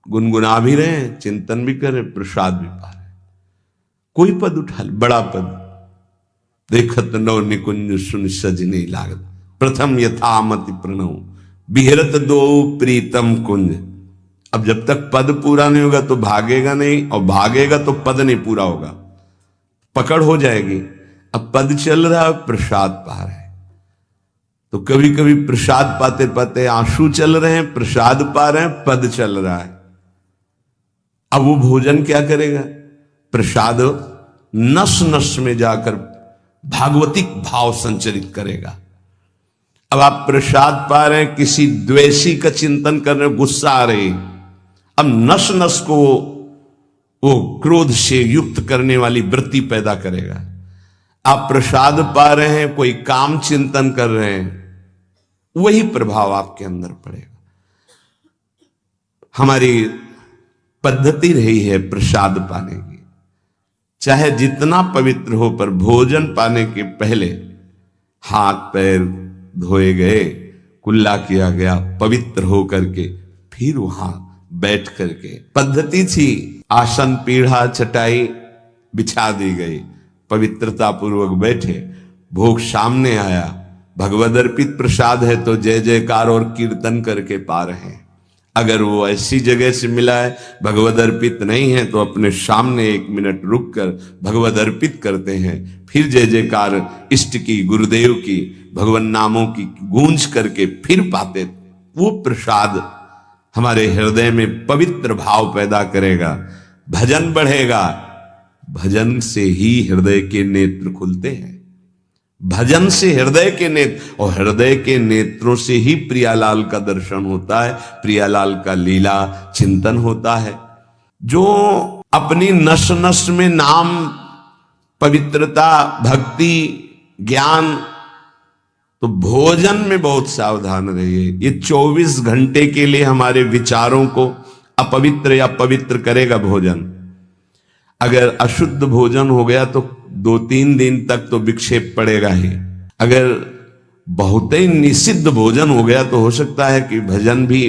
गुनगुना भी रहे हैं, चिंतन भी कर रहे, प्रसाद भी पा रहे। कोई पद उठा ले, बड़ा पद, देखत नव निकुंज सुन सजनी लागत, प्रथम यथामति प्रणव बिहरत दो प्रीतम कुंज। अब जब तक पद पूरा नहीं होगा तो भागेगा नहीं, और भागेगा तो पद नहीं पूरा होगा, पकड़ हो जाएगी। अब पद चल रहा है, प्रसाद पा रहे हैं, तो कभी कभी प्रसाद पाते पाते आंसू चल रहे हैं, प्रसाद पा रहे हैं, पद चल रहा है। अब वो भोजन क्या करेगा? प्रसाद नस नस में जाकर भागवतिक भाव संचरित करेगा। अब आप प्रसाद पा रहे हैं, किसी द्वेषी का चिंतन कर रहे हैं, गुस्सा आ रही, अब नस नस को वो क्रोध से युक्त करने वाली वृत्ति पैदा करेगा। आप प्रसाद पा रहे हैं, कोई काम चिंतन कर रहे हैं, वही प्रभाव आपके अंदर पड़ेगा। हमारी पद्धति रही है प्रसाद पाने की, चाहे जितना पवित्र हो, पर भोजन पाने के पहले हाथ पैर धोए गए, कुल्ला किया गया, पवित्र हो करके फिर वहां बैठ करके, पद्धति थी, आसन पीढ़ा चटाई बिछा दी गई, पवित्रता पूर्वक बैठे, भोग सामने आया, भगवद अर्पित प्रसाद है तो जय जयकार और कीर्तन करके पा रहे हैं। अगर वो ऐसी जगह से मिला है, भगवद अर्पित नहीं है, तो अपने सामने 1 मिनट रुक कर भगवद अर्पित करते हैं, फिर जय जयकार इष्ट की, गुरुदेव की, भगवान नामों की गूंज करके फिर पाते। वो प्रसाद हमारे हृदय में पवित्र भाव पैदा करेगा, भजन बढ़ेगा। भजन से ही हृदय के नेत्र खुलते हैं, भजन से हृदय के नेत्र, और हृदय के नेत्रों से ही प्रियालाल का दर्शन होता है, प्रियालाल का लीला चिंतन होता है। जो अपनी नस नस में नाम, पवित्रता, भक्ति, ज्ञान, तो भोजन में बहुत सावधान रहिए। ये 24 घंटे के लिए हमारे विचारों को अपवित्र या पवित्र करेगा भोजन। अगर अशुद्ध भोजन हो गया तो 2-3 दिन तक तो विक्षेप पड़ेगा ही। अगर बहुत ही निषिद्ध भोजन हो गया तो हो सकता है कि भजन भी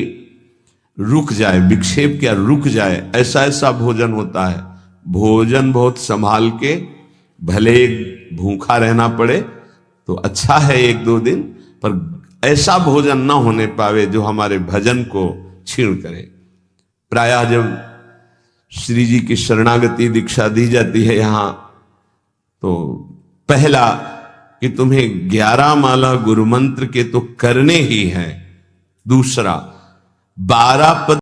रुक जाए, विक्षेप क्या रुक जाए, ऐसा ऐसा भोजन होता है। भोजन बहुत संभाल के, भले भूखा रहना पड़े तो अच्छा है 1-2 दिन, पर ऐसा भोजन ना होने पावे जो हमारे भजन को छीण करे। प्रायः जब श्री जी की शरणागति दीक्षा दी जाती है यहाँ, तो पहला कि तुम्हें 11 माला गुरु मंत्र के तो करने ही हैं, दूसरा 12 पद